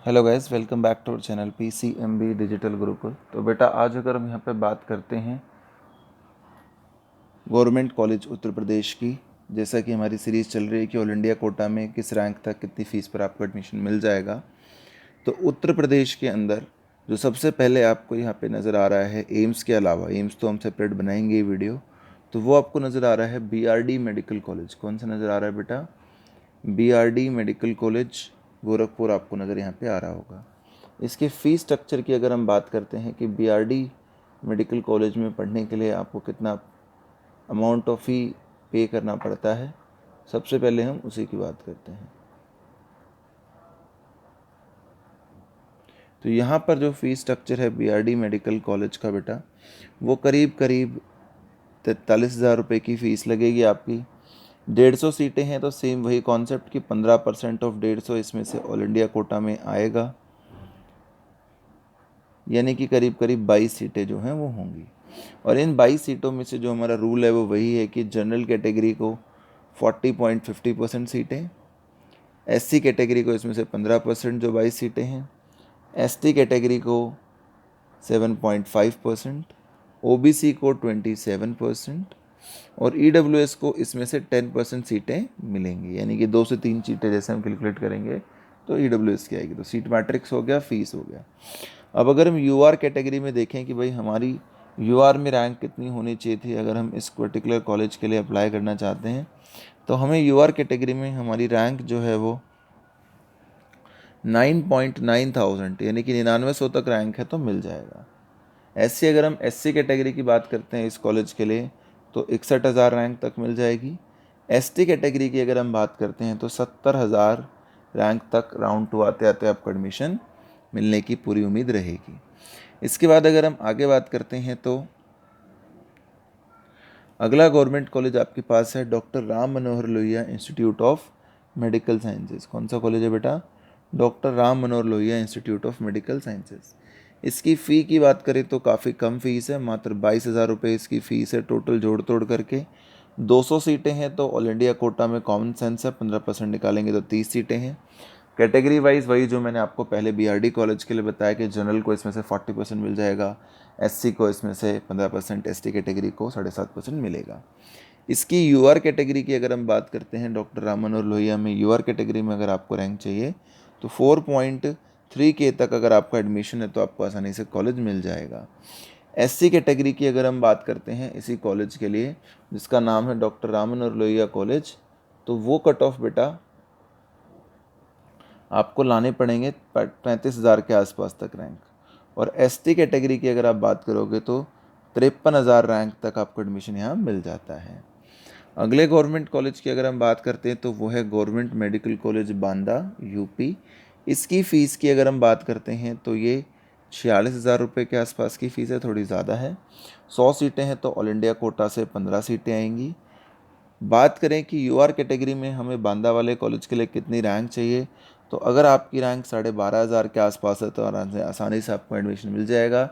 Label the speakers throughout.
Speaker 1: Hello guys, welcome back to our channel PCMB digital Gurukul. तो बेटा आज अगर हम यहाँ पे बात करते हैं गवर्नमेंट कॉलेज उत्तर प्रदेश की, जैसा कि हमारी सीरीज़ चल रही है कि ऑल इंडिया कोटा में किस रैंक तक कितनी फ़ीस पर आपको एडमिशन मिल जाएगा। तो उत्तर प्रदेश के अंदर जो सबसे पहले आपको यहाँ पे नज़र आ रहा है, एम्स के अलावा, एम्स तो हम सेपरेट बनाएंगे ये वीडियो, तो वो आपको नज़र आ रहा है BRD मेडिकल कॉलेज। कौन सा नज़र आ रहा है बेटा? BRD मेडिकल कॉलेज गोरखपुर आपको नज़र यहाँ पे आ रहा होगा। इसके फ़ीस स्ट्रक्चर की अगर हम बात करते हैं कि BRD मेडिकल कॉलेज में पढ़ने के लिए आपको कितना अमाउंट ऑफ फ़ी पे करना पड़ता है, सबसे पहले हम उसी की बात करते हैं। तो यहाँ पर जो फ़ीस स्ट्रक्चर है BRD मेडिकल कॉलेज का बेटा, वो करीब करीब 43,000 रुपये की फ़ीस लगेगी आपकी। 150 सीटें हैं तो सेम वही कॉन्सेप्ट कि 15% ऑफ 150 इसमें से ऑल इंडिया कोटा में आएगा, यानी कि करीब करीब 22 सीटें जो हैं वो होंगी। और इन 22 सीटों में से जो हमारा रूल है वो वही है कि जनरल कैटेगरी को 40.50% सीटें, SC कैटेगरी को इसमें से 15% जो 22 सीटें हैं, ST कैटेगरी को 7.5%, OBC को 27% और EWS को इसमें से 10% सीटें मिलेंगी, यानी कि 2 से 3 सीटें जैसे हम कैलकुलेट करेंगे तो EWS की आएगी। तो सीट मैट्रिक्स हो गया, फीस हो गया। अब अगर हम UR कैटेगरी में देखें कि भाई हमारी UR में रैंक कितनी होनी चाहिए थी, अगर हम इस पर्टिकुलर कॉलेज के लिए अप्लाई करना चाहते हैं तो हमें UR कैटेगरी में हमारी रैंक जो है वो 9,900 यानी कि 9900 तक रैंक है तो मिल जाएगा। SC अगर हम SC कैटेगरी की बात करते हैं इस कॉलेज के लिए तो 61,000 रैंक तक मिल जाएगी। ST कैटेगरी की अगर हम बात करते हैं तो 70,000 रैंक तक राउंड टू आते आते आपको एडमिशन मिलने की पूरी उम्मीद रहेगी। इसके बाद अगर हम आगे बात करते हैं तो अगला गवर्नमेंट कॉलेज आपके पास है doctor Ram Manohar Lohia institute of medical sciences. कौन सा कॉलेज है बेटा? Doctor Ram Manohar Lohia institute of medical sciences. इसकी फ़ी की बात करें तो काफ़ी कम फीस है, मात्र 22,000 रुपये इसकी फ़ीस है टोटल जोड़ तोड़ करके। 200 सीटें हैं तो ऑल इंडिया कोटा में कॉमन सेंस है, 15% निकालेंगे तो 30 सीटें हैं। कैटेगरी वाइज वही जो मैंने आपको पहले BRD कॉलेज के लिए बताया कि जनरल को इसमें से 40% मिल जाएगा, SC को इसमें से 15%, ST कैटेगरी को 7.5% मिलेगा। इसकी UR कैटेगरी की अगर हम बात करते हैं, डॉक्टर राम मनोहर लोहिया में UR कैटेगरी में अगर आपको रैंक चाहिए तो 4.3K तक अगर आपका एडमिशन है तो आपको आसानी से कॉलेज मिल जाएगा। SC कैटेगरी की अगर हम बात करते हैं इसी कॉलेज के लिए जिसका नाम है डॉक्टर राम मनोहर लोहिया कॉलेज, तो वो कट ऑफ बेटा आपको लाने पड़ेंगे 35,000 के आसपास तक रैंक। और ST कैटेगरी की अगर आप बात करोगे तो 53,000 रैंक तक आपको एडमिशन यहाँ मिल जाता है। अगले गवर्नमेंट कॉलेज की अगर हम बात करते हैं तो वो है government medical college Banda UP। इसकी फ़ीस की अगर हम बात करते हैं तो ये 46,000 रुपये के आसपास की फ़ीस है, थोड़ी ज़्यादा है। 100 सीटें हैं तो ऑल इंडिया कोटा से 15 सीटें आएंगी। बात करें कि UR कैटेगरी में हमें बांदा वाले कॉलेज के लिए कितनी रैंक चाहिए, तो अगर आपकी रैंक 12,500 के आसपास है तो आसानी से आपको एडमिशन मिल जाएगा।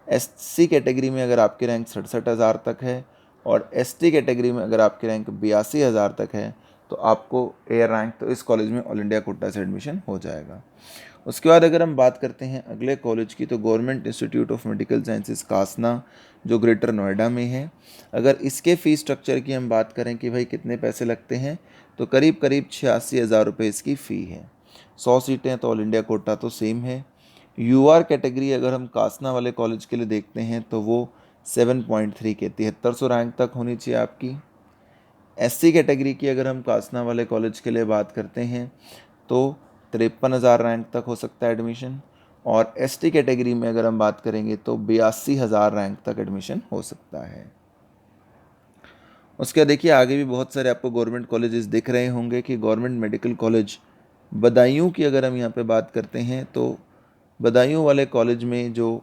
Speaker 1: SC कैटेगरी में अगर आपकी रैंक 67,000 तक है और ST कैटेगरी में अगर आपकी रैंक 82,000 तक है तो आपको एयर रैंक तो इस कॉलेज में ऑल इंडिया कोटा से एडमिशन हो जाएगा। उसके बाद अगर हम बात करते हैं अगले कॉलेज की तो government institute of medical sciences Kasna जो ग्रेटर नोएडा में है। अगर इसके फ़ीस स्ट्रक्चर की हम बात करें कि भाई कितने पैसे लगते हैं तो करीब करीब 86,000 रुपये इसकी फ़ी है। 100 सीटें तो ऑल इंडिया कोटा तो सेम है। UR कैटेगरी अगर हम कासना वाले कॉलेज के लिए देखते हैं तो वो 7.3 के 7300 रैंक तक होनी चाहिए आपकी। SC कैटेगरी की अगर हम कासना वाले कॉलेज के लिए बात करते हैं तो 53,000 रैंक तक हो सकता है एडमिशन। और ST कैटेगरी में अगर हम बात करेंगे तो 82,000 रैंक तक एडमिशन हो सकता है। उसके बाद देखिए आगे भी बहुत सारे आपको गवर्नमेंट कॉलेजेस दिख रहे होंगे कि गवर्नमेंट मेडिकल कॉलेज बदायूं की अगर हम यहाँ पे बात करते हैं तो बदायूं वाले कॉलेज में जो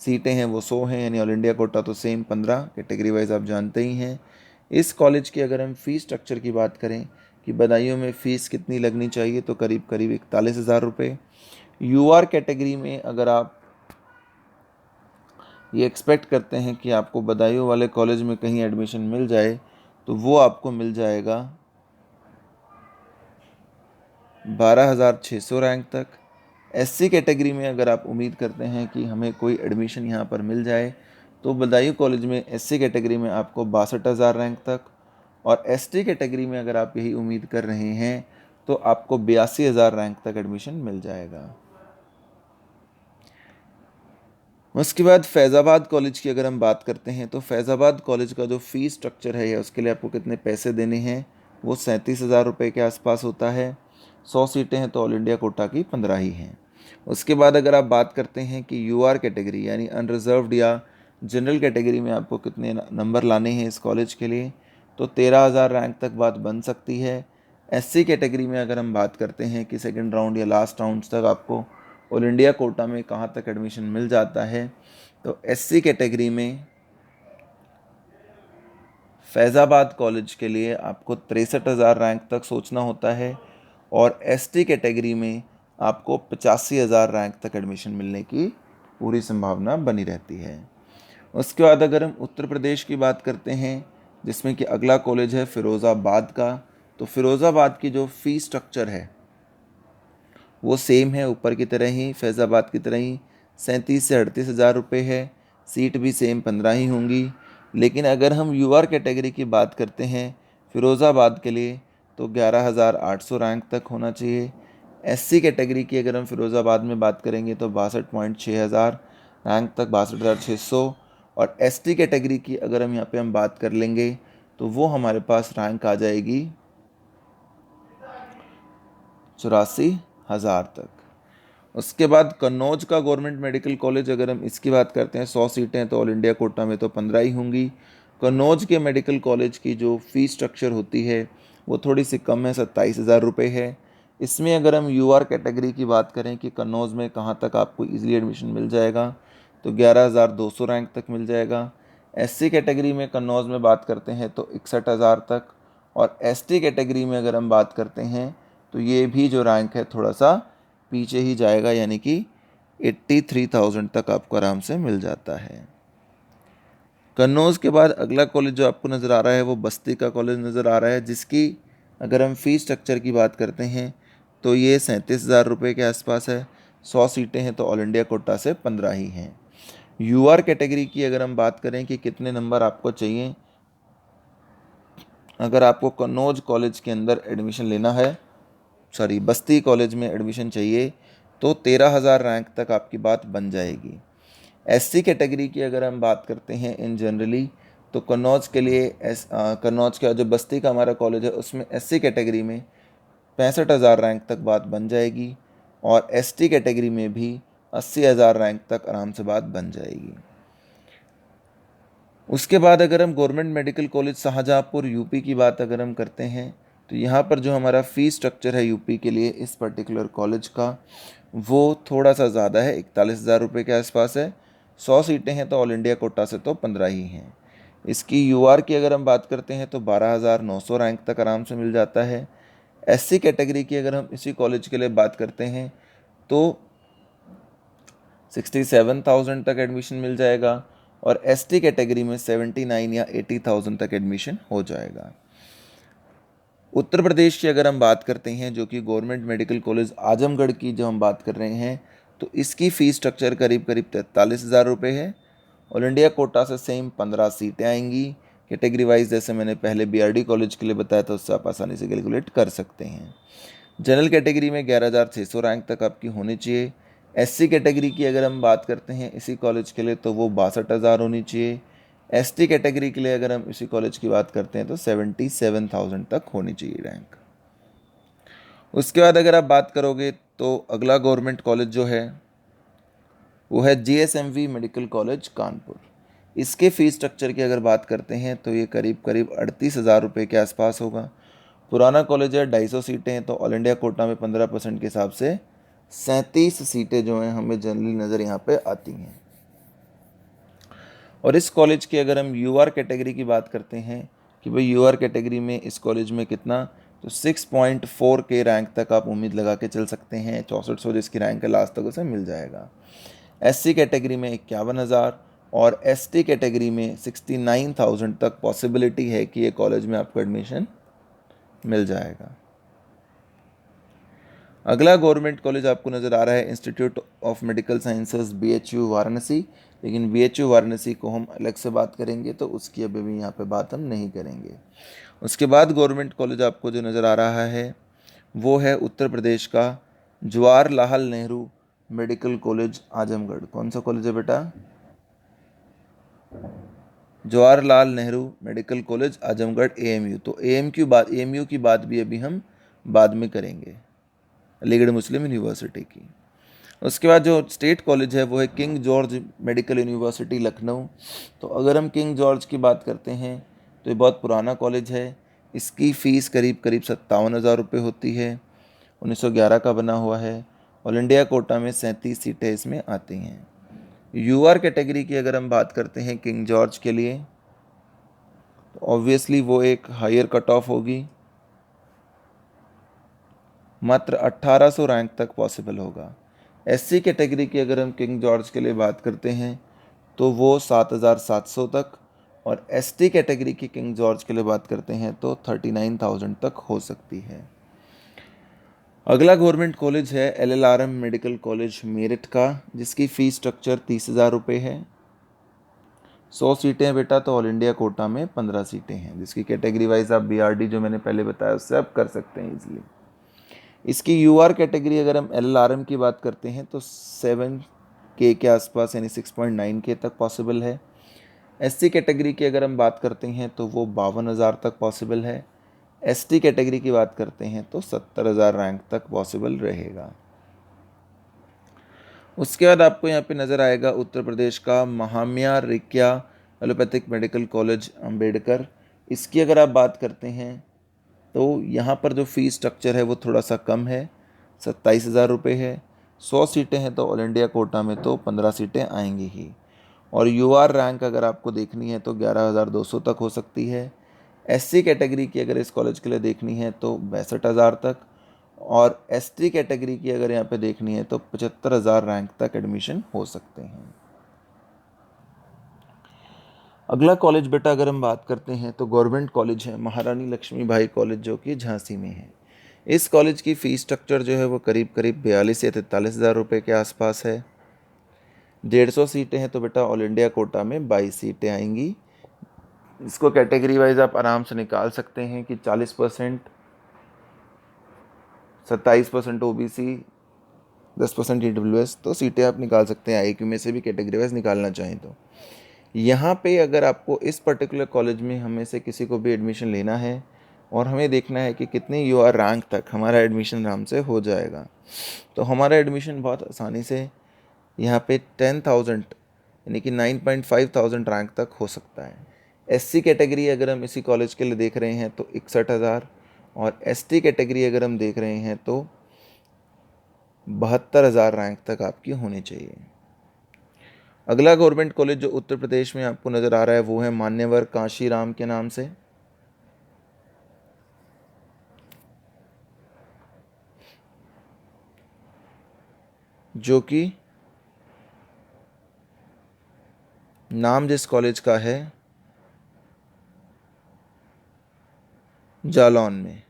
Speaker 1: सीटें हैं वो 100 हैं, यानी ऑल इंडिया कोटा तो सेम 15, कैटेगरी वाइज आप जानते ही हैं। इस कॉलेज की अगर हम फ़ीस स्ट्रक्चर की बात करें कि बदायूं में फ़ीस कितनी लगनी चाहिए तो करीब करीब 41,000 रुपये। UR कैटेगरी में अगर आप ये एक्सपेक्ट करते हैं कि आपको बदायूं वाले कॉलेज में कहीं एडमिशन मिल जाए तो वो आपको मिल जाएगा 12,600 रैंक तक। SC कैटेगरी में अगर आप उम्मीद करते हैं कि हमें कोई एडमिशन यहाँ पर मिल जाए तो बदायूं कॉलेज में SC कैटेगरी में आपको 62,000 रैंक तक, और ST कैटेगरी में अगर आप यही उम्मीद कर रहे हैं तो आपको 82,000 रैंक तक एडमिशन मिल जाएगा। उसके बाद फैज़ाबाद कॉलेज की अगर हम बात करते हैं तो फैज़ाबाद कॉलेज का जो फ़ीस स्ट्रक्चर है या उसके लिए आपको कितने पैसे देने हैं वो 37,000 रुपये के आसपास होता है। 100 सीटें हैं तो ऑल इंडिया कोटा की 15 ही हैं। उसके बाद अगर आप बात करते हैं कि UR कैटेगरी यानी अनरिजर्व्ड या जनरल कैटेगरी में आपको कितने नंबर लाने हैं इस कॉलेज के लिए, तो 13,000 रैंक तक बात बन सकती है। SC कैटेगरी में अगर हम बात करते हैं कि सेकेंड राउंड या लास्ट राउंड तक आपको ऑल इंडिया कोटा में कहाँ तक एडमिशन मिल जाता है, तो SC कैटेगरी में फैज़ाबाद कॉलेज के लिए आपको 63,000 रैंक तक सोचना होता है, और ST कैटेगरी में आपको 85,000 रैंक तक एडमिशन मिलने की पूरी संभावना बनी रहती है। उसके बाद अगर हम उत्तर प्रदेश की बात करते हैं जिसमें कि अगला कॉलेज है फ़िरोज़ाबाद का, तो फ़िरोज़ाबाद की जो फ़ीस स्ट्रक्चर है वो सेम है ऊपर की तरह ही, फैज़ाबाद की तरह ही 37 से 38,000 रुपये है। सीट भी सेम 15 ही होंगी। लेकिन अगर हम UR कैटेगरी की बात करते हैं फ़िरोज़ाबाद के लिए तो 11,800 रैंक तक होना चाहिए। SC कैटेगरी की अगर हम फ़िरोज़ाबाद में बात करेंगे तो 62,600 रैंक तक, 62,600। और ST कैटेगरी की अगर हम यहाँ पे बात कर लेंगे तो वो हमारे पास रैंक आ जाएगी 84,000 तक। उसके बाद कन्नौज का गवर्नमेंट मेडिकल कॉलेज अगर हम इसकी बात करते हैं 100 सीटें तो ऑल इंडिया कोटा में तो 15 ही होंगी। कन्नौज के मेडिकल कॉलेज की जो फ़ीस स्ट्रक्चर होती है वो थोड़ी सी कम है, 27,000 रुपये है। इसमें अगर हम UR कैटेगरी की बात करें कि कन्नौज में कहाँ तक आपको ईजिली एडमिशन मिल जाएगा तो 11,200 रैंक तक मिल जाएगा। SC कैटेगरी में कन्नौज में बात करते हैं तो 61,000 तक, और ST कैटेगरी में अगर हम बात करते हैं तो ये भी जो रैंक है थोड़ा सा पीछे ही जाएगा, यानी कि 83,000 तक आपको आराम से मिल जाता है। कन्नौज के बाद अगला कॉलेज जो आपको नज़र आ रहा है वो बस्ती का कॉलेज नज़र आ रहा है, जिसकी अगर हम फ़ीस स्ट्रक्चर की बात करते हैं तो ये 37,000 रुपये के आसपास है। 100 सीटें हैं तो ऑल इंडिया कोटा से 15 ही हैं। UR कैटेगरी की अगर हम बात करें कि कितने नंबर आपको चाहिए, अगर आपको कन्नौज कॉलेज के अंदर एडमिशन लेना है, बस्ती कॉलेज में एडमिशन चाहिए तो 13,000 रैंक तक आपकी बात बन जाएगी। SC कैटेगरी की अगर हम बात करते हैं इन जनरली तो कन्नौज के लिए कन्नौज का जो बस्ती का हमारा कॉलेज है उसमें SC कैटेगरी में 65,000 रैंक तक बात बन जाएगी, और ST कैटेगरी में भी 80,000 रैंक तक आराम से बात बन जाएगी। उसके बाद अगर हम government medical college Shahjahanpur UP की बात अगर हम करते हैं तो यहाँ पर जो हमारा फ़ीस स्ट्रक्चर है UP के लिए इस पर्टिकुलर कॉलेज का वो थोड़ा सा ज़्यादा है, 41,000 रुपये के आसपास है। 100 सीटें हैं तो ऑल इंडिया कोटा से तो 15 ही हैं। इसकी UR की अगर हम बात करते हैं तो 12,900 रैंक तक आराम से मिल जाता है। SC कैटेगरी की अगर हम इसी कॉलेज के लिए बात करते हैं तो 67,000 तक एडमिशन मिल जाएगा, और ST कैटेगरी में 79 या 80,000 तक एडमिशन हो जाएगा। उत्तर प्रदेश की अगर हम बात करते हैं जो कि गवर्नमेंट मेडिकल कॉलेज आजमगढ़ की जो हम बात कर रहे हैं तो इसकी फ़ीस स्ट्रक्चर करीब 43,000 रुपये है। ऑल इंडिया कोटा से सेम 15 सीटें आएंगी। कैटेगरी वाइज जैसे मैंने पहले BRD कॉलेज के लिए बताया था उससे आप आसानी से कैलकुलेट कर सकते हैं। जनरल कैटेगरी में 11,600 रैंक तक आपकी होनी चाहिए। SC कैटेगरी की अगर हम बात करते हैं इसी कॉलेज के लिए तो वो 62,000 होनी चाहिए। ST कैटेगरी के लिए अगर हम इसी कॉलेज की बात करते हैं तो 77,000 तक होनी चाहिए रैंक। उसके बाद अगर आप बात करोगे तो अगला गवर्नमेंट कॉलेज जो है वो है GSMV मेडिकल कॉलेज कानपुर। इसके फ़ीस स्ट्रक्चर की अगर बात करते हैं तो ये करीब करीब 38,000 रुपये के आसपास होगा। पुराना कॉलेज है, 250 सीटें हैं तो ऑल इंडिया कोटा में 15% के हिसाब से 37 सीटें जो हैं हमें जनरली नज़र यहाँ पे आती हैं। और इस कॉलेज की अगर हम UR कैटेगरी की बात करते हैं कि भाई UR कैटेगरी में इस कॉलेज में कितना, तो 6.4 के रैंक तक आप उम्मीद लगा के चल सकते हैं। 6400 जिसकी रैंक है लास्ट तक उसे मिल जाएगा। SC कैटेगरी में 51,000 और ST कैटेगरी में 69,000 तक पॉसिबिलिटी है कि ये कॉलेज में आपको एडमिशन मिल जाएगा। अगला गवर्नमेंट कॉलेज आपको नज़र आ रहा है institute of medical sciences BHU Varanasi, लेकिन BHU वाराणसी को हम अलग से बात करेंगे, तो उसकी अभी भी यहाँ पे बात हम नहीं करेंगे। उसके बाद गवर्नमेंट कॉलेज आपको जो नज़र आ रहा है वो है उत्तर प्रदेश का जवाहरलाल नेहरू मेडिकल कॉलेज आजमगढ़। कौन सा कॉलेज है बेटा? Jawaharlal Nehru medical college Azamgarh AMU। तो AMU की बात भी अभी हम बाद में करेंगे, अलीगढ़ मुस्लिम यूनिवर्सिटी की। उसके बाद जो स्टेट कॉलेज है वो है king George medical university Lucknow. तो अगर हम किंग जॉर्ज की बात करते हैं तो ये बहुत पुराना कॉलेज है। इसकी फ़ीस करीब करीब 57,000 रुपये होती है। 1911 का बना हुआ है। ऑल इंडिया कोटा में 37 सीटें इसमें आती हैं। UR कैटेगरी की अगर हम बात करते हैं किंग जॉर्ज के लिए, तो ऑब्वियसली वो एक हायर कट ऑफ होगी, मात्र 1800 रैंक तक पॉसिबल होगा। SC कैटेगरी की अगर हम किंग जॉर्ज के लिए बात करते हैं तो वो 7,700 तक, और ST कैटेगरी की किंग जॉर्ज के लिए बात करते हैं तो 39,000 तक हो सकती है। अगला गवर्नमेंट कॉलेज है LLRM मेडिकल कॉलेज मेरठ का, जिसकी फ़ीस स्ट्रक्चर 30,000 रुपये है। 100 सीटें हैं बेटा, तो ऑल इंडिया कोटा में 15 सीटें हैं, जिसकी कैटेगरी वाइज आप BRD जो मैंने पहले बताया उससे आप कर सकते हैं ईजिली। इसकी UR कैटेगरी अगर हम LLRM की बात करते हैं तो 7K के आसपास यानी 6.9K तक पॉसिबल है। SC कैटेगरी की अगर हम बात करते हैं तो वो 52,000 तक पॉसिबल है। ST कैटेगरी की बात करते हैं तो 70,000 रैंक तक पॉसिबल रहेगा। उसके बाद आपको यहाँ पे नज़र आएगा उत्तर प्रदेश का महाम्या रिक्या एलोपैथिक मेडिकल कॉलेज अम्बेडकर। इसकी अगर आप बात करते हैं तो यहाँ पर जो फ़ीस स्ट्रक्चर है वो थोड़ा सा कम है, 27,000 रुपये है। 100 सीटें हैं तो ऑल इंडिया कोटा में तो 15 सीटें आएंगी ही। और UR रैंक अगर आपको देखनी है तो 11,200 तक हो सकती है। SC कैटेगरी की अगर इस कॉलेज के लिए देखनी है तो 62,000 तक, और ST कैटेगरी की अगर यहाँ पे देखनी है तो 75,000 रैंक तक एडमिशन हो सकते हैं। अगला कॉलेज बेटा अगर हम बात करते हैं तो गवर्नमेंट कॉलेज है महारानी लक्ष्मीबाई कॉलेज, जो कि झांसी में है। इस कॉलेज की फ़ीस स्ट्रक्चर जो है वो करीब करीब 42 या 43,000 रुपये के आसपास है। 150 सीटें हैं तो बेटा ऑल इंडिया कोटा में 22 सीटें आएंगी। इसको कैटेगरी वाइज आप आराम से निकाल सकते हैं कि 40%, 27% OBC, 10% EWS, तो सीटें आप निकाल सकते हैं IQ में से भी कैटेगरी वाइज निकालना चाहें तो। यहाँ पे अगर आपको इस पर्टिकुलर कॉलेज में हमें से किसी को भी एडमिशन लेना है और हमें देखना है कि कितने UR रैंक तक हमारा एडमिशन आराम से हो जाएगा, तो हमारा एडमिशन बहुत आसानी से यहाँ पे 10,000 यानी कि 9,500 रैंक तक हो सकता है। SC कैटेगरी अगर हम इसी कॉलेज के लिए देख रहे हैं तो 61,000, और ST कैटेगरी अगर हम देख रहे हैं तो 72,000 रैंक तक आपकी होनी चाहिए। अगला गवर्नमेंट कॉलेज जो उत्तर प्रदेश में आपको नज़र आ रहा है वो है मान्यवर कांशीराम के नाम से। जो कि नाम जिस कॉलेज का है जालौन में।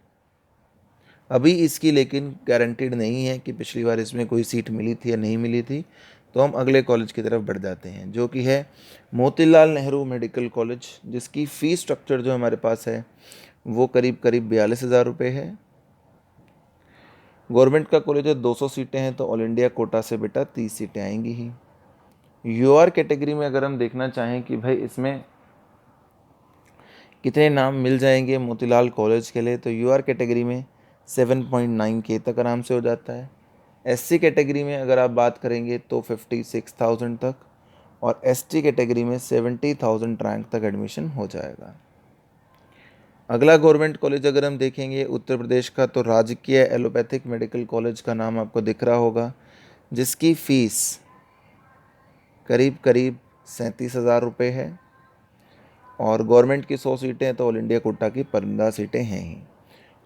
Speaker 1: अभी इसकी लेकिन गारंटीड नहीं है कि पिछली बार इसमें कोई सीट मिली थी या नहीं मिली थी। तो हम अगले कॉलेज की तरफ बढ़ जाते हैं, जो कि है मोतीलाल नेहरू मेडिकल कॉलेज, जिसकी फ़ीस स्ट्रक्चर जो हमारे पास है वो करीब करीब 42,000 रुपये है। गवर्नमेंट का कॉलेज है, 200 सीटें हैं तो ऑल इंडिया कोटा से बेटा 30 सीटें आएंगी ही। UR कैटेगरी में अगर हम देखना चाहें कि भाई इसमें कितने नाम मिल जाएंगे मोतीलाल कॉलेज के लिए, तो UR कैटेगरी में 7.9K तक आराम से हो जाता है। SC कैटेगरी में अगर आप बात करेंगे तो 56,000 तक, और ST कैटेगरी में 70,000 रैंक तक एडमिशन हो जाएगा। अगला गवर्नमेंट कॉलेज अगर हम देखेंगे उत्तर प्रदेश का, तो राजकीय एलोपैथिक मेडिकल कॉलेज का नाम आपको दिख रहा होगा, जिसकी फ़ीस करीब करीब 37,000 रुपये है, और गवर्नमेंट की 100 सीटें हैं तो ऑल इंडिया कोटा की 15 सीटें हैं ही।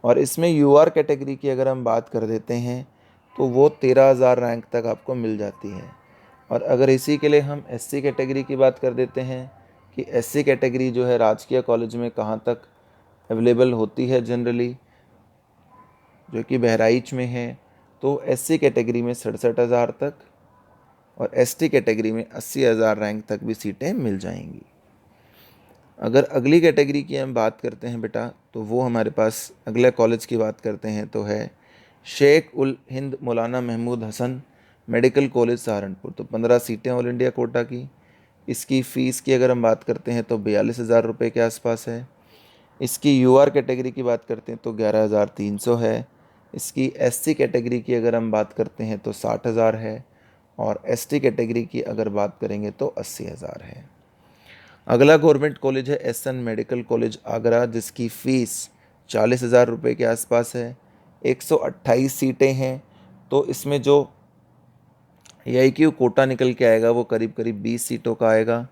Speaker 1: और इसमें UR कैटेगरी की अगर हम बात कर देते हैं तो वो 13,000 रैंक तक आपको मिल जाती है। और अगर इसी के लिए हम SC कैटेगरी की बात कर देते हैं कि SC कैटेगरी जो है राजकीय कॉलेज में कहाँ तक अवेलेबल होती है जनरली, जो कि बहराइच में है, तो SC कैटेगरी में 67,000 तक और ST कैटेगरी में 80,000 रैंक तक भी सीटें मिल जाएंगी। अगर अगली कैटेगरी की हम बात करते हैं बेटा, तो वो हमारे पास अगले कॉलेज की बात करते हैं तो है शेख उल हिंद मौलाना महमूद हसन मेडिकल कॉलेज सहारनपुर। तो 15 सीटें ऑल इंडिया कोटा की। इसकी फ़ीस की अगर हम बात करते हैं तो 42,000 रुपये के आसपास है। इसकी UR कैटेगरी की बात करते हैं तो 11,300 है। इसकी SC कैटेगरी की अगर हम बात करते हैं तो 60,000 है और ST कैटेगरी की अगर बात करेंगे तो 80,000 है। अगला गवर्नमेंट कॉलेज है SN मेडिकल कॉलेज आगरा, जिसकी फ़ीस 40,000 रुपये के आसपास है। 128 सीटें हैं। तो इसमें जो AIQ कोटा निकल के आएगा वो करीब करीब 20 सीटों का आएगा।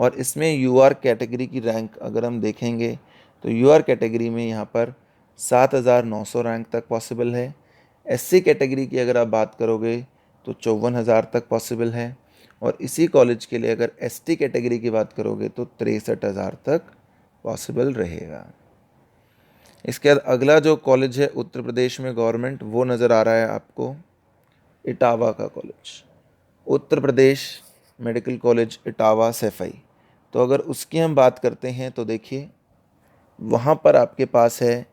Speaker 1: और इसमें UR कैटेगरी की रैंक अगर हम देखेंगे तो UR कैटेगरी में यहाँ पर 7,900 रैंक तक पॉसिबल है। SC कैटेगरी की अगर आप बात करोगे तो 54,000 तक पॉसिबल है। और इसी कॉलेज के लिए अगर ST कैटेगरी की बात करोगे तो 63,000 तक पॉसिबल रहेगा। इसके बाद अगला जो कॉलेज है उत्तर प्रदेश में गवर्नमेंट, वो नज़र आ रहा है आपको इटावा का college, Uttar Pradesh medical college Etawah Saifai. तो अगर उसकी हम बात करते हैं तो देखिए वहाँ पर आपके पास है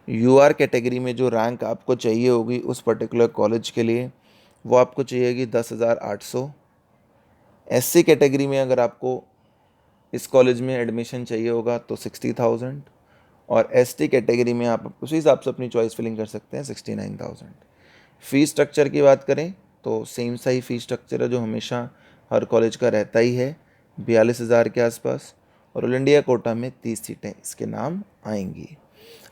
Speaker 1: UR कैटेगरी में जो रैंक आपको चाहिए होगी उस पर्टिकुलर कॉलेज के लिए वो आपको चाहिएगी 10,800। SC कैटेगरी में अगर आपको इस कॉलेज में एडमिशन चाहिए होगा तो 60,000 और ST कैटेगरी में आप उसी हिसाब से अपनी चॉइस फिलिंग कर सकते हैं 69,000। फ़ीस स्ट्रक्चर की बात करें तो सेम सा ही फ़ीस स्ट्रक्चर है जो हमेशा हर कॉलेज का रहता ही है, 42,000 के आसपास। और ऑल इंडिया कोटा में 30 सीटें इसके नाम आएंगी।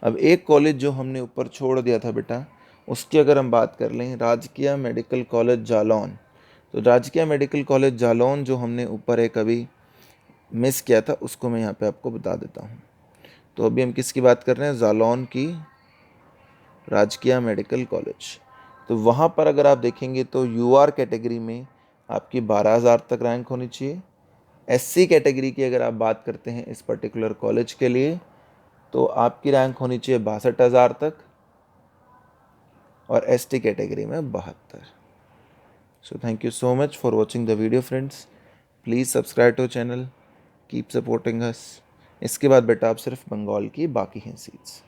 Speaker 1: अब एक कॉलेज जो हमने ऊपर छोड़ दिया था बेटा, उसकी अगर हम बात कर लें, राजकीय मेडिकल कॉलेज जालौन। तो राजकीय मेडिकल कॉलेज जालौन जो हमने ऊपर एक अभी मिस किया था उसको मैं यहाँ पे आपको बता देता हूँ। तो अभी हम किसकी बात कर रहे हैं, जालौन की राजकीय मेडिकल कॉलेज। तो वहाँ पर अगर आप देखेंगे तो UR कैटेगरी में आपकी 12,000 तक रैंक होनी चाहिए। SC कैटेगरी की अगर आप बात करते हैं इस पर्टिकुलर कॉलेज के लिए तो आपकी रैंक होनी चाहिए 62,000 तक और ST कैटेगरी में 72। So thank you so much for watching the video friends. Please subscribe to channel, keep supporting us. इसके बाद बेटा आप सिर्फ बंगाल की बाकी हैं सीट्स।